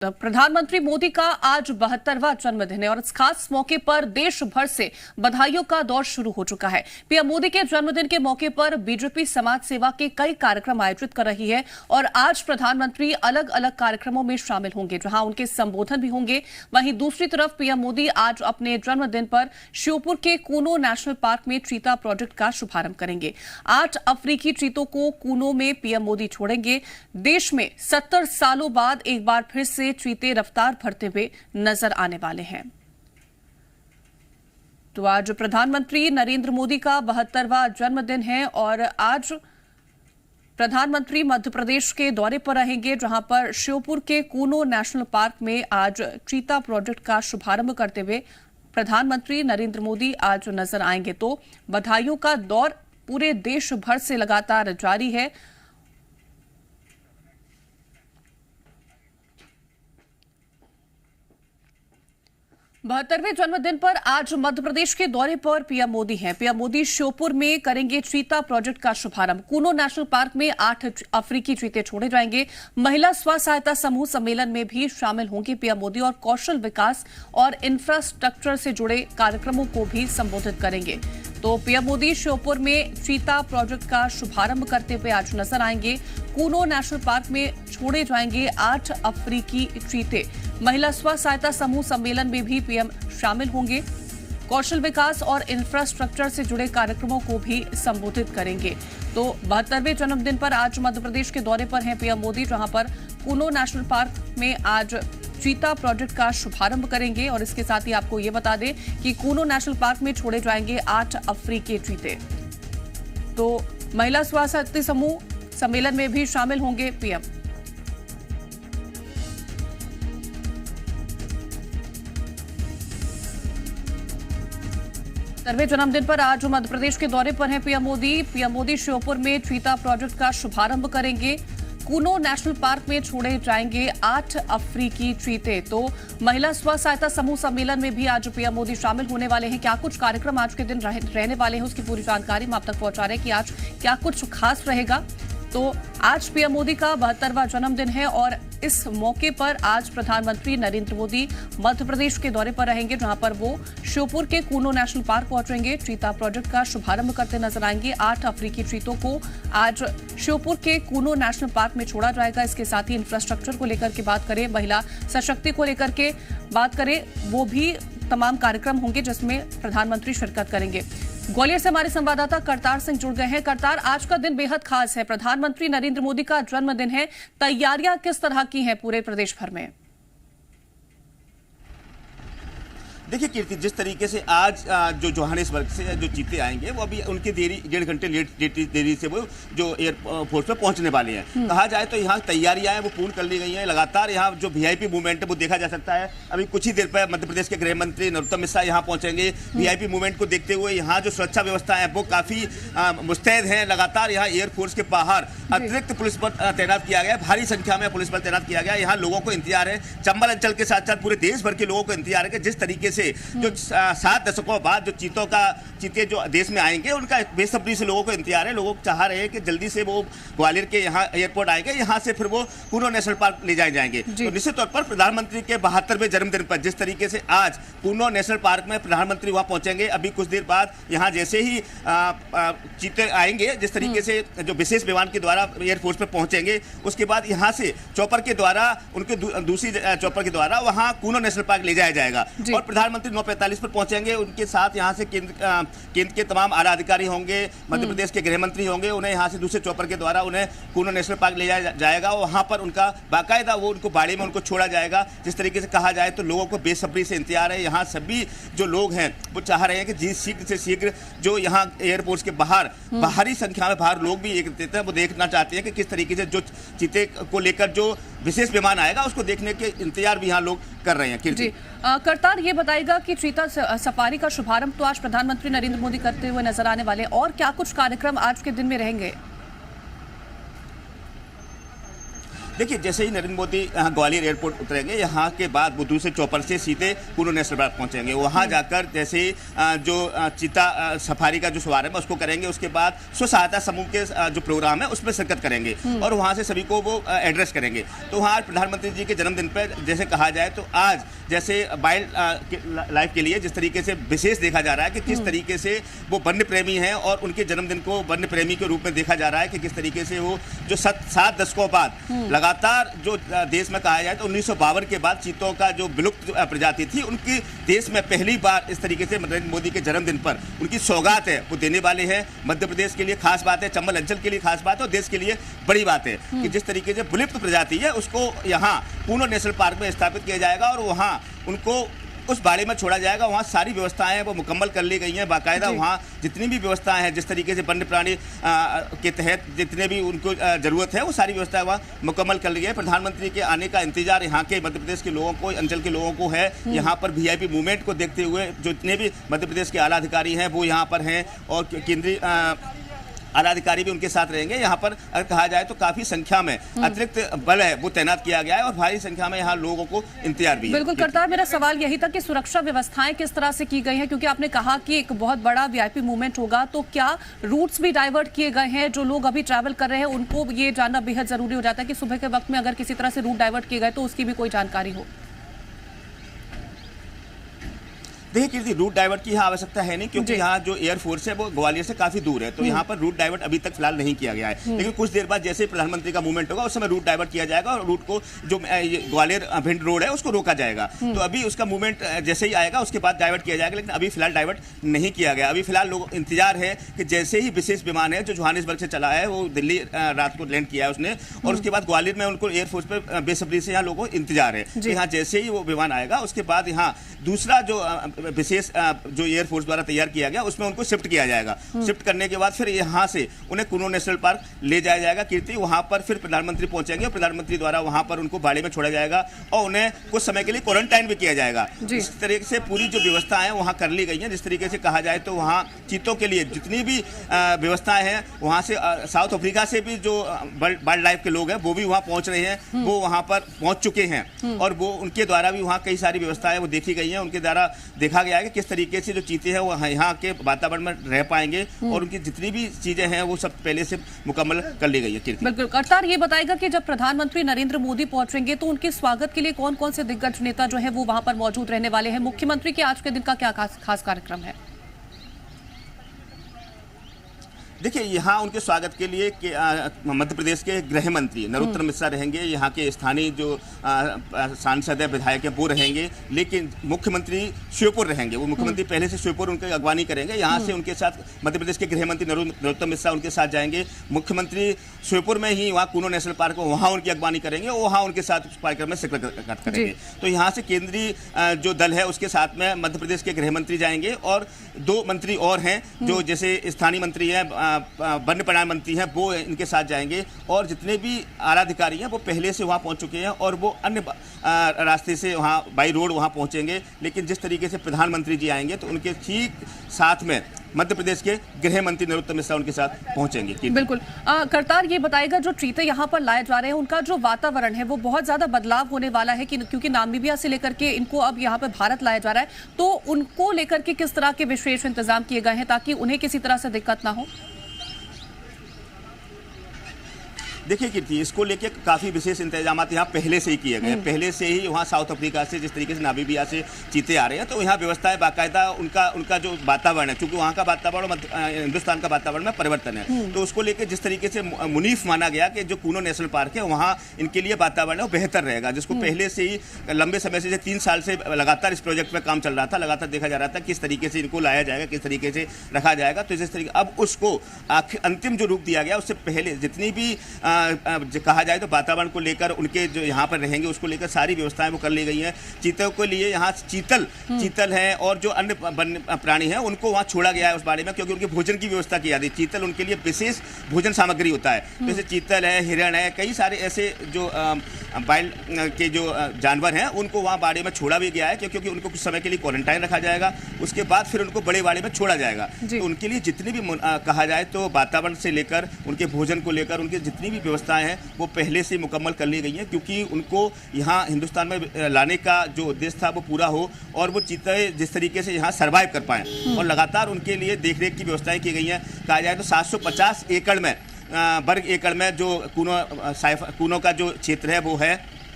प्रधानमंत्री मोदी का आज 72वां जन्मदिन है और इस खास मौके पर देश भर से बधाइयों का दौर शुरू हो चुका है। पीएम मोदी के जन्मदिन के मौके पर बीजेपी समाज सेवा के कई कार्यक्रम आयोजित कर रही है और आज प्रधानमंत्री अलग अलग कार्यक्रमों में शामिल होंगे, जहां उनके संबोधन भी होंगे। वहीं दूसरी तरफ पीएम मोदी आज अपने जन्मदिन पर श्योपुर के कूनो नेशनल पार्क में चीता प्रोजेक्ट का शुभारंभ करेंगे। 8 अफ्रीकी चीतों को कूनो में पीएम मोदी छोड़ेंगे। देश में 70 सालों बाद एक बार फिर से चीते रफ्तार भरते हुए नजर आने वाले हैं। तो आज प्रधानमंत्री नरेंद्र मोदी का 72वां जन्मदिन है और आज प्रधानमंत्री मध्य प्रदेश के दौरे पर रहेंगे, जहां पर श्योपुर के कूनो नेशनल पार्क में आज चीता प्रोजेक्ट का शुभारंभ करते हुए प्रधानमंत्री नरेंद्र मोदी आज नजर आएंगे। तो बधाइयों का दौर पूरे देश भर से लगातार जारी है। बहत्तरवें जन्मदिन पर आज मध्य प्रदेश के दौरे पर पीएम मोदी हैं। पीएम मोदी श्योपुर में करेंगे चीता प्रोजेक्ट का शुभारंभ। कूनो नेशनल पार्क में 8 अफ्रीकी चीते छोड़े जाएंगे। महिला स्व सहायता समूह सम्मेलन में भी शामिल होंगे पीएम मोदी और कौशल विकास और इंफ्रास्ट्रक्चर से जुड़े कार्यक्रमों को भी संबोधित करेंगे। तो पीएम मोदी श्योपुर में चीता प्रोजेक्ट का शुभारंभ करते हुए आज नजर आएंगे। कूनो नेशनल पार्क में छोड़े जाएंगे 8 अफ्रीकी चीते। महिला स्व सहायता समूह सम्मेलन में भी पीएम शामिल होंगे। कौशल विकास और इंफ्रास्ट्रक्चर से जुड़े कार्यक्रमों को भी संबोधित करेंगे। तो 72वें जन्मदिन पर आज मध्य प्रदेश के दौरे पर हैं पीएम मोदी, जहां पर कूनो नेशनल पार्क में आज चीता प्रोजेक्ट का शुभारंभ करेंगे। और इसके साथ ही आपको ये बता दें कि कूनो नेशनल पार्क में छोड़े जाएंगे 8 अफ्रीकी चीते। तो महिला स्व सहायता समूह सम्मेलन में भी शामिल होंगे पीएम। 72वें जन्मदिन पर आज मध्य प्रदेश के दौरे पर हैं पीएम मोदी। पीएम मोदी श्योपुर में चीता प्रोजेक्ट का शुभारंभ करेंगे। कूनो नेशनल पार्क में छोड़े जाएंगे 8 अफ्रीकी चीते। तो महिला स्व सहायता समूह सम्मेलन में भी आज पीएम मोदी शामिल होने वाले हैं। क्या कुछ कार्यक्रम आज के दिन रहने वाले हैं, उसकी पूरी जानकारी हम आप तक पहुंचा रहे हैं कि आज क्या कुछ खास रहेगा। तो आज पीएम मोदी का 72वां जन्मदिन है और इस मौके पर आज प्रधानमंत्री नरेंद्र मोदी मध्य प्रदेश के दौरे पर रहेंगे, जहां पर वो श्योपुर के कूनो नेशनल पार्क पहुंचेंगे। चीता प्रोजेक्ट का शुभारंभ करते नजर आएंगे। 8 अफ्रीकी चीतों को आज श्योपुर के कूनो नेशनल पार्क में छोड़ा जाएगा। इसके साथ ही इंफ्रास्ट्रक्चर को लेकर के बात करें, महिला सशक्ति को लेकर के बात करें, वो भी तमाम कार्यक्रम होंगे जिसमें प्रधानमंत्री शिरकत करेंगे। ग्वालियर से हमारे संवाददाता करतार सिंह जुड़ गए हैं। करतार, आज का दिन बेहद खास है, प्रधानमंत्री नरेंद्र मोदी का जन्मदिन है। तैयारियां किस तरह की हैं पूरे प्रदेश भर में? देखिए कीर्ति, जिस तरीके से आज जो जोहानिसबर्ग से जो चीते आएंगे वो अभी उनकी डेढ़ घंटे देरी से वो जो एयरपोर्ट पे पहुंचने वाले हैं। कहा जाए तो यहाँ तैयारियां हैं वो पूर्ण कर ली गई हैं। लगातार यहाँ जो वीआईपी मूवमेंट है वो देखा जा सकता है। अभी कुछ ही देर पर मध्य प्रदेश के गृह मंत्री नरोत्तम मिश्रा यहाँ पहुंचेंगे। वीआईपी मूवमेंट को देखते हुए यहाँ जो सुरक्षा व्यवस्था है वो काफी मुस्तैद है। लगातार यहाँ एयरफोर्स के बाहर अतिरिक्त पुलिस बल तैनात किया गया है। भारी संख्या में पुलिस बल तैनात किया गया है। यहाँ लोगों को इंतजार है, चंबल अंचल के साथ साथ पूरे देश भर के लोगों को इंतजार है कि जिस तरीके से जो 7 दशकों बाद जो चीते जो देश में आएंगे उनका बेसब्री से लोगों को इंतजार है। लोग चाह रहे हैं कि जल्दी से वो ग्वालियर के यहाँ एयरपोर्ट आएंगे, यहाँ से फिर वो कूनो नेशनल पार्क ले जाए जाएंगे। तो निश्चित तौर पर प्रधानमंत्री के 72वें जन्मदिन पर जिस तरीके से आज कूनो नेशनल पार्क में प्रधानमंत्री वहां पहुंचेंगे, अभी कुछ देर बाद यहाँ जैसे ही चीते आएंगे, जिस तरीके से जो विशेष विमान के द्वारा एयरफोर्स पे पहुंचेंगे, उसके बाद यहाँ से चौपर के द्वारा उनके दूसरी चौपर के द्वारा वहाँ कूनो नेशनल पार्क ले जाया जाएगा और प्रधानमंत्री 9:45 पर पहुंचेंगे। उनके साथ यहाँ से केंद्र के तमाम आला अधिकारी होंगे, मध्य प्रदेश के गृह मंत्री होंगे। उन्हें यहाँ से दूसरे चौपर के द्वारा उन्हें कूनो नेशनल पार्क ले जाया जाएगा। वहाँ पर उनका बाकायदा वो उनको बाड़े में उनको छोड़ा जाएगा। जिस तरीके से कहा जाए तो लोगों को बेसब्री से इंतजार है। यहाँ सभी जो लोग हैं वो चाह रहे हैं कि शीघ्र से शीघ्र जो यहाँ एयरपोर्ट के बाहर भारी संख्या में बाहर लोग भी एकत्रित हैं, वो देखना चाहते हैं कि किस तरीके से जो चीते को लेकर जो विशेष विमान आएगा उसको देखने के इंतजार भी यहाँ लोग कर रहे हैं। जी करतार, ये बताएगा कि चीता सफारी का शुभारंभ तो आज प्रधानमंत्री नरेंद्र मोदी करते हुए नजर आने वाले, और क्या कुछ कार्यक्रम आज के दिन में रहेंगे? देखिए, जैसे ही नरेंद्र मोदी यहाँ ग्वालियर एयरपोर्ट उतरेंगे, यहाँ के बाद वो दूसरे चौपर से सीधे कुल्लू नेशनल पार्क पहुँचेंगे। वहाँ जाकर जैसे जो चीता सफारी का जो शुभारंभ है उसको करेंगे, उसके बाद स्व सहायता समूह के जो प्रोग्राम है उसमें शिरकत करेंगे और वहाँ से सभी को वो एड्रेस करेंगे। तो वहाँ प्रधानमंत्री जी के जन्मदिन पर जैसे कहा जाए तो आज जैसे वाइल्ड लाइफ के लिए जिस तरीके से विशेष देखा जा रहा है कि किस तरीके से वो वन्य प्रेमी हैं और उनके जन्मदिन को वन्य प्रेमी के रूप में देखा जा रहा है कि किस तरीके से वो जो 7 दशकों बाद लगातार जो देश में कहा जाए तो 1952 के बाद चीतों का जो विलुप्त प्रजाति थी उनकी देश में पहली बार इस तरीके से नरेंद्र मोदी के जन्मदिन पर उनकी सौगात है वो देने वाले हैं। मध्य प्रदेश के लिए खास बात है, चंबल अंचल के लिए खास बात है और देश के लिए बड़ी बात है कि जिस तरीके से विलुप्त प्रजाति है उसको यहाँ कुल्लू नेशनल पार्क में स्थापित किया जाएगा और वहाँ उनको उस बाड़े में छोड़ा जाएगा। वहाँ सारी व्यवस्थाएं हैं वो मुकम्मल कर ली गई हैं बाकायदा। वहाँ जितनी भी व्यवस्थाएं हैं जिस तरीके से वन्य प्राणी के तहत जितने भी उनको ज़रूरत है वो सारी व्यवस्थाएं वहाँ मुकम्मल कर ली है। प्रधानमंत्री के आने का इंतजार यहाँ के मध्य प्रदेश के लोगों को, अंचल के लोगों को है। यहाँ पर VIP मूवमेंट को देखते हुए जो जितने भी मध्य प्रदेश के आला अधिकारी हैं वो यहाँ पर हैं और केंद्रीय आला अधिकारी भी उनके साथ रहेंगे। यहाँ पर अगर कहा जाए तो काफी संख्या में अतिरिक्त बल है वो तैनात किया गया है और भारी संख्या में यहाँ लोगों को इंतजार भी है। बिल्कुल करतार, मेरा सवाल यही था कि सुरक्षा व्यवस्थाएं किस तरह से की गई हैं, क्योंकि आपने कहा कि एक बहुत बड़ा VIP मूवमेंट होगा, तो क्या रूट्स भी डाइवर्ट किए गए हैं? जो लोग अभी ट्रैवल कर रहे हैं उनको ये जानना बेहद जरूरी हो जाता है कि सुबह के वक्त में अगर किसी तरह से रूट डाइवर्ट किए गए तो उसकी भी कोई जानकारी हो। देखिए कीर्ति, रूट डाइवर्ट की यहाँ आवश्यकता है नहीं क्योंकि यहाँ जो एयरफोर्स है वो ग्वालियर से काफी दूर है, तो यहाँ पर रूट डाइवर्ट अभी तक फिलहाल नहीं किया गया है। लेकिन कुछ देर बाद जैसे प्रधानमंत्री का मूवमेंट होगा उस समय रूट डाइवर्ट किया जाएगा और रूट को जो ग्वालियर भिंड रोड है उसको रोका जाएगा। तो अभी उसका मूवमेंट जैसे ही आएगा उसके बाद डाइवर्ट किया जाएगा, लेकिन अभी फिलहाल डाइवर्ट नहीं किया गया। अभी फिलहाल लोग इंतजार है कि जैसे ही विशेष विमान है जो जोहानिसबर्ग से चला है वो दिल्ली रात को लैंड किया है उसने और उसके बाद ग्वालियर में उनको एयरफोर्स पर बेसब्री से यहाँ लोगों को इंतजार है। यहाँ जैसे ही वो विमान आएगा उसके बाद यहाँ दूसरा जो विशेष जो एयरफोर्स द्वारा तैयार किया गया उसमें उनको शिफ्ट किया जाएगा। शिफ्ट करने के बाद फिर यहाँ से उन्हें कुल्लू नेशनल पार्क ले जाया जाएगा। कीर्ति, वहां पर फिर प्रधानमंत्री पहुंचेंगे और प्रधानमंत्री द्वारा वहां पर उनको बाड़े में छोड़ा जाएगा और उन्हें कुछ समय के लिए क्वारंटाइन भी किया जाएगा। इस तरीके से पूरी जो व्यवस्थाएं हैं वहां कर ली गई हैं। जिस तरीके से कहा जाए तो वहां चीतों के लिए जितनी भी व्यवस्थाएं हैं वहां से साउथ अफ्रीका से भी जो वाइल्ड लाइफ के लोग हैं वो भी वहां पहुंच रहे हैं, वो वहां पर पहुंच चुके हैं और वो उनके द्वारा भी वहां कई सारी व्यवस्थाएं वो देखी गई हैं। उनके द्वारा देखा गया है कि किस तरीके से जो चीते हैं वो यहाँ के वातावरण में रह पाएंगे और उनकी जितनी भी चीजें हैं वो सब पहले से मुकम्मल कर ली गई है। बिल्कुल करतार, ये बताएगा कि जब प्रधानमंत्री नरेंद्र मोदी पहुंचेंगे तो उनके स्वागत के लिए कौन कौन से दिग्गज नेता जो है वो वहां पर मौजूद रहने वाले हैं? मुख्यमंत्री के आज के दिन का क्या खास कार्यक्रम है? देखिए, यहाँ उनके स्वागत के लिए मध्य प्रदेश के गृह मंत्री नरोत्तम मिश्रा रहेंगे, यहाँ के स्थानीय जो सांसद है विधायक हैं वो रहेंगे, लेकिन मुख्यमंत्री श्योपुर रहेंगे। वो मुख्यमंत्री पहले से श्योपुर उनकी अगवानी करेंगे। यहाँ से उनके साथ मध्य प्रदेश के गृह मंत्री नरोत्तम मिश्रा उनके साथ जाएंगे। मुख्यमंत्री श्योपुर में ही वहाँ कुल्लू नेशनल पार्क में वहाँ उनकी अगवानी करेंगे और वहाँ उनके साथ उस कार्यक्रम में शिरकत करेंगे। तो यहाँ से केंद्रीय जो दल है उसके साथ में मध्य प्रदेश के गृह मंत्री जाएंगे और 2 मंत्री और हैं जो जैसे स्थानीय मंत्री हैं, वन्य प्राणी मंत्री हैं, वो इनके साथ जाएंगे और जितने भी आला अधिकारी हैं वो पहले से वहाँ पहुँच चुके हैं और वो अन्य रास्ते से वहाँ बाई रोड वहाँ पहुँचेंगे। लेकिन जिस तरीके से प्रधानमंत्री जी आएंगे तो उनके ठीक साथ में मध्य प्रदेश के गृह मंत्री नरोत्तम मिश्रा उनके साथ पहुंचेंगे। बिल्कुल करतार, ये बताएगा जो चीते यहाँ पर लाए जा रहे हैं उनका जो वातावरण है वो बहुत ज्यादा बदलाव होने वाला है क्योंकि नामीबिया से लेकर के इनको अब यहाँ पर भारत लाया जा रहा है, तो उनको लेकर के किस तरह के विशेष इंतजाम किए गए हैं ताकि उन्हें किसी तरह से दिक्कत ना हो? देखिए कीर्ति, इसको लेके काफ़ी विशेष इंतजाम यहाँ पहले से ही किए गए हैं। पहले से ही वहाँ साउथ अफ्रीका से जिस तरीके से नामीबिया से चीते आ रहे हैं तो यहाँ व्यवस्थाएं बाकायदा उनका जो वातावरण है, क्योंकि वहाँ का वातावरण हिंदुस्तान का वातावरण में परिवर्तन है, तो उसको लेकर जिस तरीके से मुनीफ माना गया कि जो कुल्लू नेशनल पार्क है वहाँ इनके लिए वातावरण है वो बेहतर रहेगा, जिसको पहले से ही लंबे समय से 3 साल से लगातार इस प्रोजेक्ट पर काम चल रहा था। लगातार देखा जा रहा था किस तरीके से इनको लाया जाएगा, किस तरीके से रखा जाएगा। तो जिस तरीके अब उसको अंतिम जो रूप दिया गया उससे पहले जितनी भी कहा जाए तो वातावरण को लेकर उनके जो यहाँ पर रहेंगे उसको लेकर सारी व्यवस्थाएं वो कर ली गई हैं। चीतों के लिए यहाँ चीतल है और जो अन्य प्राणी हैं उनको वहाँ छोड़ा गया है उस बारे में, क्योंकि उनके भोजन की व्यवस्था की जाती है। चीतल उनके लिए विशेष भोजन सामग्री होता है, जैसे चीतल है, हिरण है, कई सारे ऐसे जो वाइल्ड के जो जानवर हैं उनको वहाँ बाड़े में छोड़ा भी गया है, क्योंकि उनको कुछ समय के लिए क्वारंटाइन रखा जाएगा, उसके बाद फिर उनको बड़े बाड़े में छोड़ा जाएगा। तो उनके लिए जितनी भी कहा जाए तो वातावरण से लेकर उनके भोजन को लेकर उनकी जितनी भी व्यवस्थाएं हैं वो पहले से मुकम्मल कर ली गई हैं, क्योंकि उनको यहाँ हिंदुस्तान में लाने का जो उद्देश्य था वो पूरा हो और वो चीते जिस तरीके से यहाँ सर्वाइव कर पाएँ। और लगातार उनके लिए देखरेख की व्यवस्थाएं की गई हैं। कहा जाए तो 750 एकड़ में वर्ग एकड़ में जो कूनो का जो क्षेत्र है वो है।